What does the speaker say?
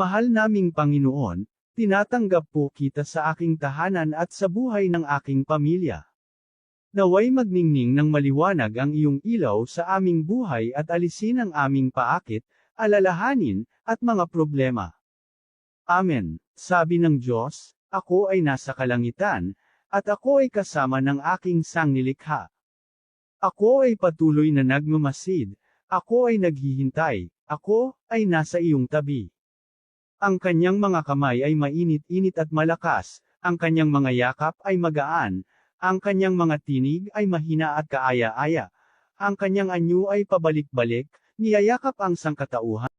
Mahal naming Panginoon, tinatanggap po kita sa aking tahanan at sa buhay ng aking pamilya. Naway magningning ng maliwanag ang iyong ilaw sa aming buhay at alisin ang aming paakit, alalahanin, at mga problema. Amen. Sabi ng Diyos, ako ay nasa kalangitan, at ako ay kasama ng aking sangnilikha. Ako ay patuloy na nagmamasid, ako ay naghihintay, ako ay nasa iyong tabi. Ang kanyang mga kamay ay mainit-init at malakas, ang kanyang mga yakap ay magaan, ang kanyang mga tinig ay mahina at kaaya-aya. Ang kanyang anyo ay pabalik-balik, niyayakap ang sangkatauhan.